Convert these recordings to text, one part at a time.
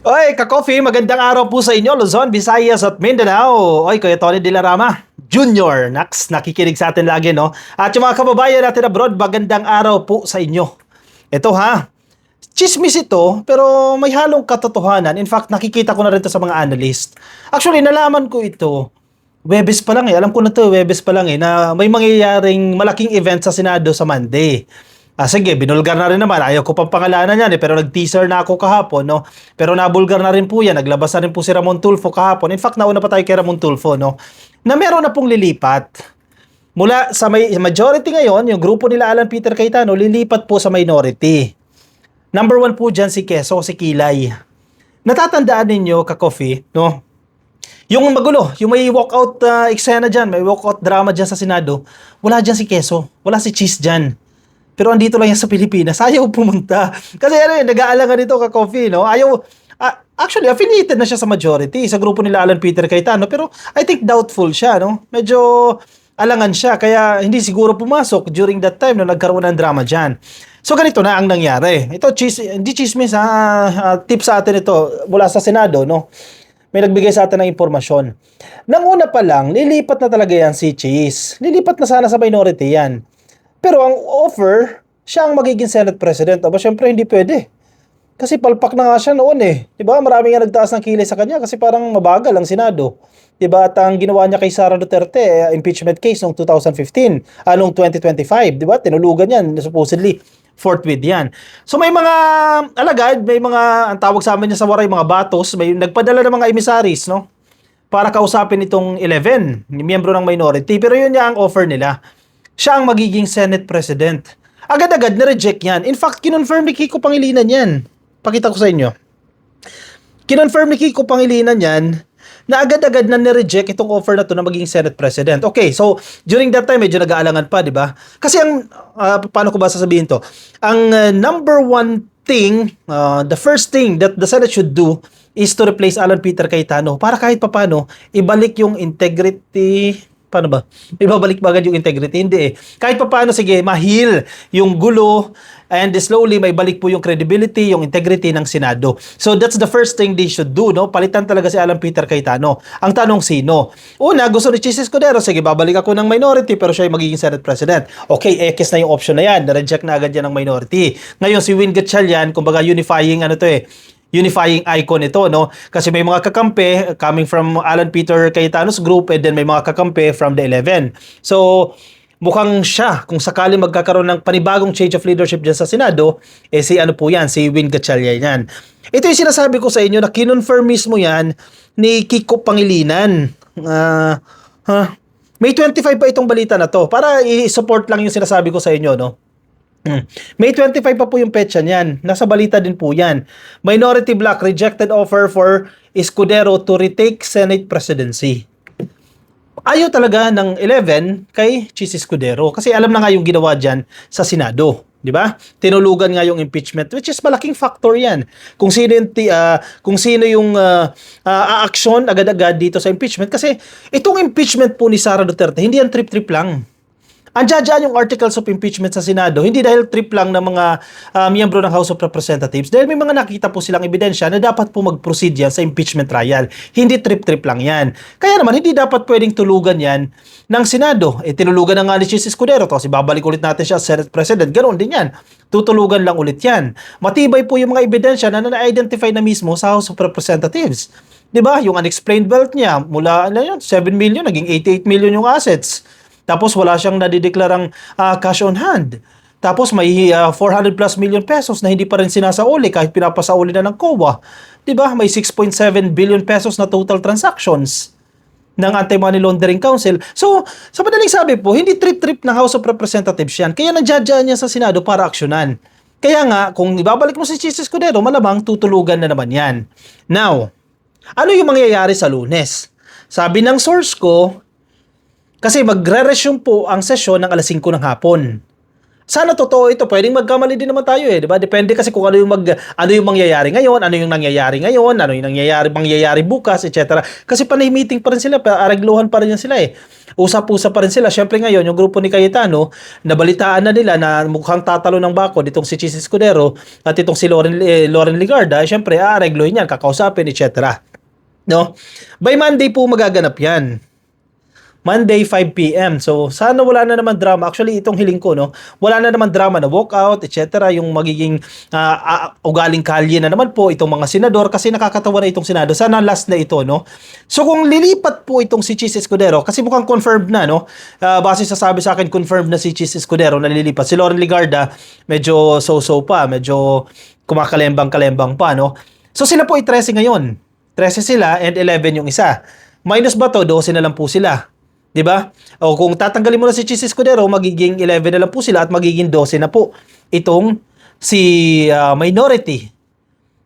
Oy, ka-coffee, magandang araw po sa inyo, Luzon, Visayas at Mindanao. Oy, Kuya Tony Dilarama Junior, nakikinig sa atin lagi, no? At yung mga kababayan natin abroad, magandang araw po sa inyo. Ito ha, chismis ito, pero may halong katotohanan. In fact, nakikita ko na rin ito sa mga analyst. Actually, nalaman ko ito, Webes pa lang eh. Alam ko na to, Webes pa lang eh, na may mangyayaring malaking event sa Senado sa Monday. Sige, binulgar na rin naman. Ayaw ko pang pangalanan yan eh. Pero nag-teaser na ako kahapon, no? Pero nabulgar na rin po yan. Naglabas na rin po si Ramon Tulfo kahapon. In fact, nauna pa tayo kay Ramon Tulfo, no? Na meron na pong lilipat. Mula sa may majority ngayon, yung grupo nila Alan Peter Cayetano, lilipat po sa minority. Number one po dyan si Quezon, si Kilay. Natatandaan ninyo, ka-coffee, no? Yung magulo, yung may walkout eksena dyan, may walkout drama dyan sa Senado, wala dyan si Quezon, wala si Cheese dyan. Pero andito lang yan sa Pilipinas, ayaw pumunta. Kasi ano yun, nag-aalangan nito ka-coffee, no? Ayaw, actually, affiliated na siya sa majority, sa grupo nila Alan Peter Cayetano, pero I think doubtful siya, no? Medyo alangan siya, kaya hindi siguro pumasok during that time na nagkaroon ng drama dyan. So ganito na ang nangyari. Ito, hindi chismis ha, tip sa atin ito mula sa Senado, no? May nagbigay sa atin ng impormasyon. Nang una pa lang, lilipat na talaga yan si Cheese. Lilipat na sana sa minority yan. Pero ang offer, siya ang magiging Senate President. Aba, syempre hindi pwede. Kasi palpak na nga siya noon eh. Diba? Marami nga nagtaas ng kilay sa kanya kasi parang mabagal ang Senado. Diba? At ang ginawa niya kay Sara Duterte, impeachment case noong 2015, noong 2025. Diba? Tinulugan yan, supposedly forthwith yan. So may mga alagad, may mga, ang tawag sa amin niya sa waray, mga batos, may nagpadala ng mga emissaries, no? Para kausapin itong 11, miyembro ng minority. Pero yun niya ang offer nila. Siya ang magiging Senate President. Agad-agad na-reject yan. In fact, kinonfirm ni Kiko Pangilinan yan. Pakita ko sa inyo. Kinonfirm ni Kiko Pangilinan yan na agad-agad na ni-reject itong offer na to na maging Senate President. Okay, so during that time, medyo nag-aalangan pa, di ba? Kasi ang, paano ko ba sasabihin to? Ang number one thing, the first thing that the Senate should do is to replace Alan Peter Cayetano para kahit papano, ibalik yung integrity. Paano ba? Ibabalik ba agad yung integrity? Hindi eh. Kahit pa paano, sige, mahil yung gulo and slowly may balik po yung credibility, yung integrity ng Senado. So that's the first thing they should do, no? Palitan talaga si Alan Peter Cayetano. Ang tanong sino? Una, gusto ni Chis Escudero, sige, babalik ako ng minority pero siya ay magiging Senate President. Okay, X na yung option na yan. Na-reject na agad yan ng minority. Ngayon, si Win Gatchalian, kumbaga unifying unifying icon ito, no? Kasi may mga kakampi coming from Alan Peter Cayetano's group and then may mga kakampi from the 11. So, mukhang siya, kung sakali magkakaroon ng panibagong change of leadership dyan sa Senado, si ano po yan, si Win Gatchalian yan. Ito yung sinasabi ko sa inyo na kinonfirm mismo yan ni Kiko Pangilinan. May 25 pa itong balita na to para i-support lang yung sinasabi ko sa inyo, no? May 25 pa po yung petsa niyan. Nasa balita din po yan. Minority Bloc rejected offer for Escudero to retake Senate presidency. Ayaw talaga ng 11 kay Chis Escudero kasi alam na nga yung ginawa dyan sa Senado. Di ba? Tinulugan nga yung impeachment, which is malaking factor yan. Kung sino yung aaksyon agad-agad dito sa impeachment. Kasi itong impeachment po ni Sara Duterte, hindi yan trip-trip lang. Andiyan yung articles of impeachment sa Senado, hindi dahil trip lang ng mga miyembro ng House of Representatives, dahil may mga nakita po silang ebidensya na dapat po mag-proceed yan sa impeachment trial. Hindi trip-trip lang yan. Kaya naman, hindi dapat pwedeng tulugan yan ng Senado. Tinulugan na nga ni Chis Escudero, kasi babalik ulit natin siya as Senate President. Ganoon din yan. Tutulugan lang ulit yan. Matibay po yung mga ebidensya na na-identify na mismo sa House of Representatives. 'Di ba? Yung unexplained wealth niya, mula 7 million, naging 88 million yung assets. Tapos wala siyang nadideklarang cash on hand. Tapos may 400 plus million pesos na hindi pa rin sinasauli kahit pinapasauli na ng COA. 'Di ba? May 6.7 billion pesos na total transactions ng Anti-Money Laundering Council. So, sa madaling sabi po, hindi trip-trip ng House of Representatives yan. Kaya nandiyan niya sa Senado para aksyonan. Kaya nga, kung ibabalik mo si Chis Escudero, malamang tutulugan na naman yan. Now, ano yung mangyayari sa Lunes? Sabi ng source ko, kasi magre-resume po ang sesyon ng alas 5 ng hapon. Sana totoo ito. Pwedeng magkamali din naman tayo, 'di ba? Depende kasi kung ano yung mangyayari ngayon, ano yung nangyayari ngayon, ano yung mangyayari bukas, etc. Kasi panay meeting pa rin sila, aregluhan pa rin yan sila eh. Usap-usap pa rin sila. Syempre ngayon, yung grupo ni Cayetano, nabalitaan na nila na mukhang tatalo ng bakod itong si Chis Escudero at itong si Loren Ligarda, syempre aaregluhin yan, kakausapin, etc. No? By Monday po magaganap yan. Monday 5 PM. So sana wala na naman drama. Actually itong hiling ko, no, wala na naman drama na walkout, etc. Yung magiging ugaling kalye na naman po itong mga senador kasi nakakatawa na itong senado. Sana last na ito, no. So kung lilipat po itong si Chis Escudero, kasi mukhang confirmed na, no. Base sa sabi sa akin, confirmed na si Chis Escudero na lilipat. Si Loren Ligarda medyo so-so pa, medyo kumakalembang-kalembang pa, no. So sila po ay 13 ngayon. 13 sila and 11 yung isa. Minus ba to? 12 na lang po sila. 'Di ba? O kung tatanggalin mo na si Chis Escudero, magiging 11 na lang po sila at magiging 12 na po itong si minority.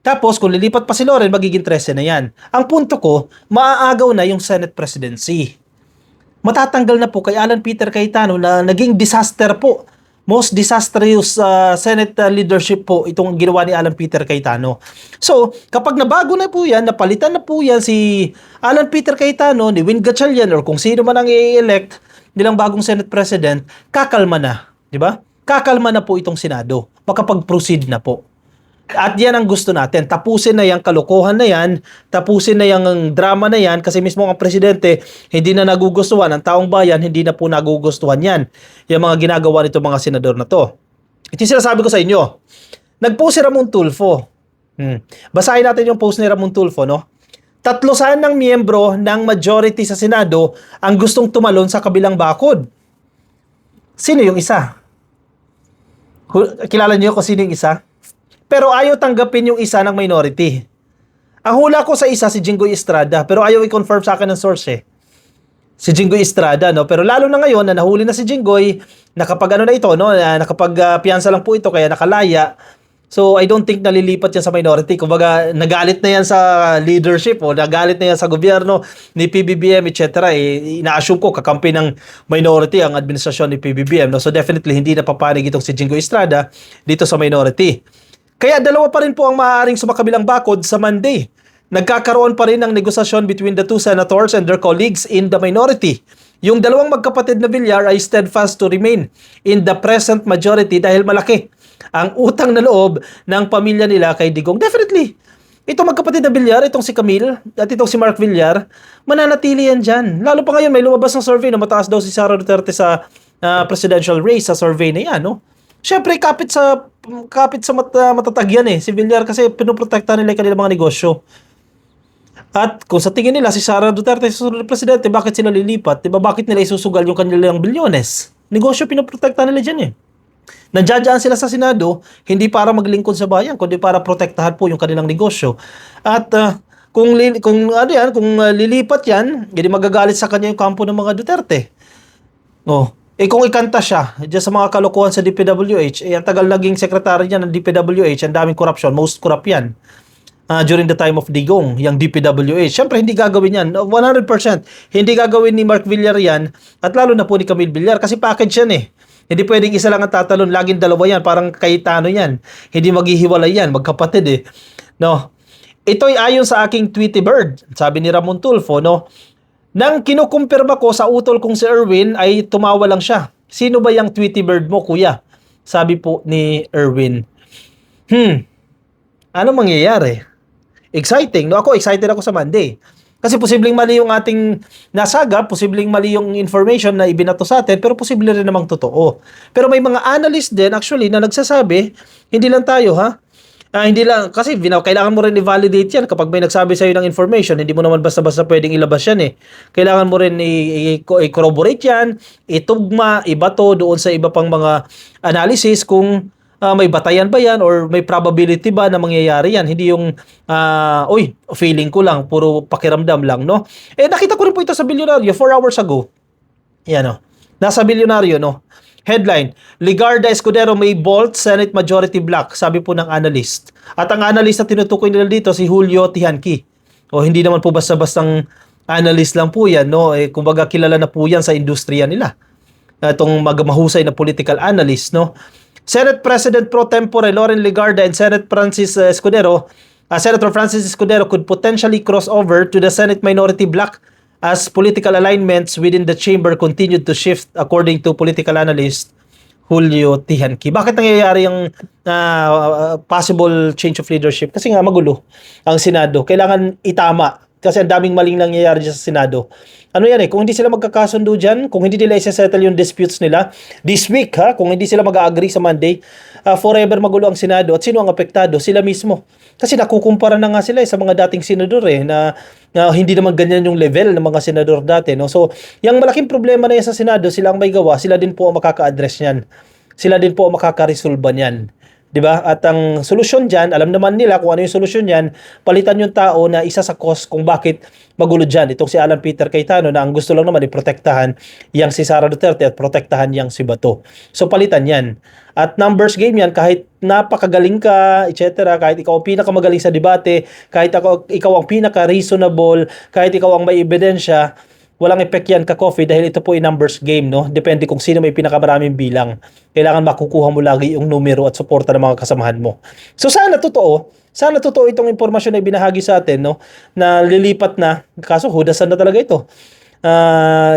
Tapos kung lilipat pa si Loren, magiging 13 na 'yan. Ang punto ko, maaagaw na yung Senate presidency. Matatanggal na po kay Alan Peter Cayetano na naging disaster po. Most disastrous Senate leadership po itong ginawa ni Alan Peter Cayetano. So, kapag nabago na po yan, napalitan na po yan si Alan Peter Cayetano, ni Win Gatchalian, or kung sino man ang i-elect nilang bagong Senate President, kakalma na. Di ba? Kakalma na po itong Senado. Makapag-proceed na po. At yan ang gusto natin. Tapusin na yung kalokohan na yan, tapusin na yung drama na yan, kasi mismo ang presidente hindi na nagugustuhan, ang taong bayan hindi na po nagugustuhan yan. Yung mga ginagawa nito mga senador na to. Ito yung sinasabi ko sa inyo. Nag-post si Ramon Tulfo. Basahin natin yung post ni Ramon Tulfo, no? 3 ng miyembro ng majority sa Senado ang gustong tumalon sa kabilang bakod. Sino yung isa? Kilala niyo kung sino yung isa? Pero ayaw tanggapin yung isa ng minority. Ang hula ko sa isa, si Jinggoy Estrada, pero ayaw i-confirm sa akin ng source eh. Si Jinggoy Estrada, no? Pero lalo na ngayon na nahuli na si Jinggoy, nakapag ano na ito, no? Nakapag piyansa lang po ito, kaya nakalaya. So, I don't think nalilipat yan sa minority. Kumbaga, nagalit na yan sa leadership o nagalit na yan sa gobyerno ni PBBM, etc. Ina-assume ko, kakampi ng minority ang administrasyon ni PBBM. No? So, definitely, hindi na papanig itong si Jinggoy Estrada dito sa minority. Kaya dalawa pa rin po ang maaaring sumakabilang bakod sa Monday. Nagkakaroon pa rin ng negosasyon between the two senators and their colleagues in the minority. Yung dalawang magkapatid na Villar ay steadfast to remain in the present majority dahil malaki ang utang na loob ng pamilya nila kay Digong. Definitely, itong magkapatid na Villar, itong si Camille at itong si Mark Villar, mananatili yan dyan. Lalo pa ngayon, may lumabas ng survey na mataas daw si Sara Duterte sa presidential race sa survey na yan, no? Siyempre, kapit sa matatag yan eh. Si Villar kasi pinoprotekta nila yung kanilang mga negosyo. At kung sa tingin nila si Sara Duterte susunod na presidente, bakit sila lilipat? Diba bakit nila isusugal yung kanilang bilyones? Negosyo pinoprotekta nila dyan eh. Nandiyan sila sa Senado, hindi para maglingkod sa bayan, kundi para protektahan po yung kanilang negosyo. At kung lilipat yan, hindi magagalit sa kanya yung kampo ng mga Duterte. Kung ikanta siya, dyan sa mga kalokohan sa DPWH, ang tagal naging sekretary niya ng DPWH, ang daming corruption, most corrupt yan. During the time of Digong, yung DPWH. Siyempre, hindi gagawin yan. 100%. Hindi gagawin ni Mark Villar yan, at lalo na po ni Camille Villar, kasi package yan eh. Hindi pwedeng isa lang ang tatalon, laging dalawa yan, parang Cayetano yan. Hindi maghihiwalay yan, magkapatid eh. No? Ito'y ayon sa aking Tweety Bird, sabi ni Ramon Tulfo, no? Nang kinukumpirma ko sa utol kong si Erwin ay tumawa lang siya. Sino ba yung Tweety Bird mo, kuya? Sabi po ni Erwin. Ano mangyayari? Exciting, no? Ako, excited ako sa Monday. Kasi posibleng mali yung ating nasagap, posibleng mali yung information na ibinato sa atin, pero posible rin namang totoo. Pero may mga analyst din actually na nagsasabi, hindi lang tayo ha, hindi lang, kasi kailangan mo rin i-validate yan kapag may nagsabi sa'yo ng information, hindi mo naman basta-basta pwedeng ilabas yan eh. Kailangan mo rin i-corroborate yan, itugma, ibato doon sa iba pang mga analysis kung may batayan ba yan or may probability ba na mangyayari yan. Hindi yung, feeling ko lang, puro pakiramdam lang, no? Nakita ko rin po ito sa Bilyonaryo 4 hours ago. Yan, no? Nasa Bilyonaryo, no? Headline, Ligarda Escudero may bolt Senate Majority Block, sabi po ng analyst. At ang analyst na tinutukoy nila dito, si Julio Tihanki. Hindi naman po basta-bastang analyst lang po yan, no? Kumbaga kilala na po yan sa industriya nila. itong mahusay na political analyst, no? Senate President pro tempore Loren Legarda and Senator Francis Escudero could potentially cross over to the Senate minority bloc as political alignments within the chamber continued to shift according to political analyst Julio Tihanki. Bakit nangyayari yung possible change of leadership? Kasi nga magulo ang Senado. Kailangan itama kasi ang daming maling nangyayari dyan sa Senado. Ano yan kung hindi sila magkakasundo dyan, kung hindi nila isa-settle yung disputes nila, this week kung hindi sila mag-agree sa Monday, forever magulo ang Senado. At sino ang apektado? Sila mismo. Kasi nakukumpara na nga sila sa mga dating senador na hindi naman ganyan yung level ng mga senador dati. No? So, yung malaking problema na yan sa Senado, sila ang may gawa, sila din po ang makaka-address niyan. Sila din po ang makaka-resolve niyan. 'Di ba? At ang solusyon diyan, alam naman nila kung ano yung solusyon niyan, palitan yung tao na isa sa cause kung bakit magulo diyan. Itong si Alan Peter Cayetano na ang gusto lang naman iprotektahan yang si Sara Duterte at protektahan yang si Bato. So palitan 'yan. At numbers game 'yan, kahit napakagaling ka, etc., kahit ikaw ang pinakamagaling sa debate, kahit ikaw ang pinaka-reasonable, kahit ikaw ang may ebidensya, walang effect yan ka-coffee dahil ito po ay numbers game, no? Depende kung sino may pinakamaraming bilang. Kailangan makukuha mo lagi yung numero at suporta ng mga kasamahan mo. So sana totoo itong impormasyon na ibinahagi sa atin, no? Na lilipat na, kaso hudasan na talaga ito.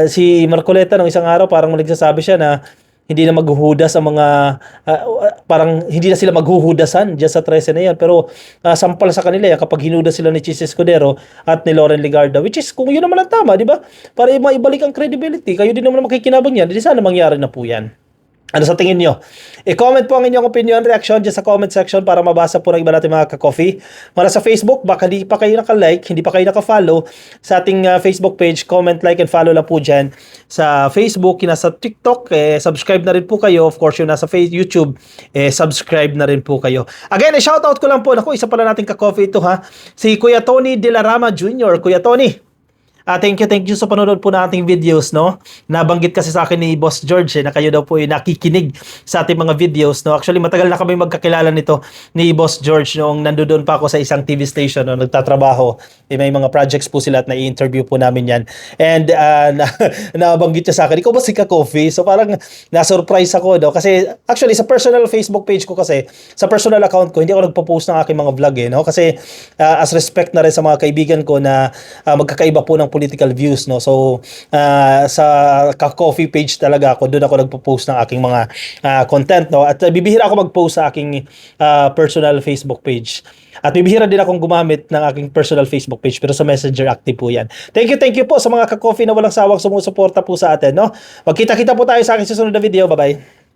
Si Marcoleta nung isang araw parang nagsasabi siya na hindi na maghuhudas ang mga parang hindi na sila maghuhudasan diyan sa 13 na yan, pero sampal sa kanila yan kapag hinudas sila ni Chis Escudero at ni Loren Legarda, which is kung yun naman ang tama, di ba? Para maibalik ang credibility, kayo din naman makikinabang yan, di sana mangyari na po yan. Ano sa tingin nyo? I-comment po ang inyong opinion, reaction dyan sa comment section para mabasa po ng iba natin mga ka-coffee. Mula sa Facebook, baka di pa kayo naka-like, hindi pa kayo naka-follow sa ating Facebook page, comment, like, and follow lang po dyan. Sa Facebook, yung nasa TikTok, subscribe na rin po kayo. Of course, yung nasa YouTube, subscribe na rin po kayo. Again, shoutout ko lang po. Naku, isa pala nating ka-coffee ito si Kuya Tony De La Rama Jr. Kuya Tony, thank you sa panonood po ng ating videos, no? Nabanggit kasi sa akin ni Boss George na kayo daw po ay nakikinig sa ating mga videos, no? Actually, matagal na kami magkakilala nito ni Boss George noong nandoon pa ako sa isang TV station, no? Nagtatrabaho. May mga projects po sila at na-i-interview po namin yan. And nabanggit niya sa akin, ikaw ba si Ka-Coffee? So parang na-surprise ako, no? Kasi actually, sa personal Facebook page ko kasi, sa personal account ko, hindi ako nagpo-post ng aking mga vlog, no? Kasi as respect na rin sa mga kaibigan ko na magkakaiba po ng political views, no? So sa Ka-Coffee page talaga ako, doon ako nagpo-post ng aking mga content, no? At bibihira ako mag-post sa aking personal Facebook page. At bibihira din akong gumamit ng aking personal Facebook page, pero sa Messenger active po yan. Thank you po sa mga Ka-Coffee na walang sawang sumusuporta po sa atin, no? Magkita-kita po tayo sa aking susunod na video. Bye-bye.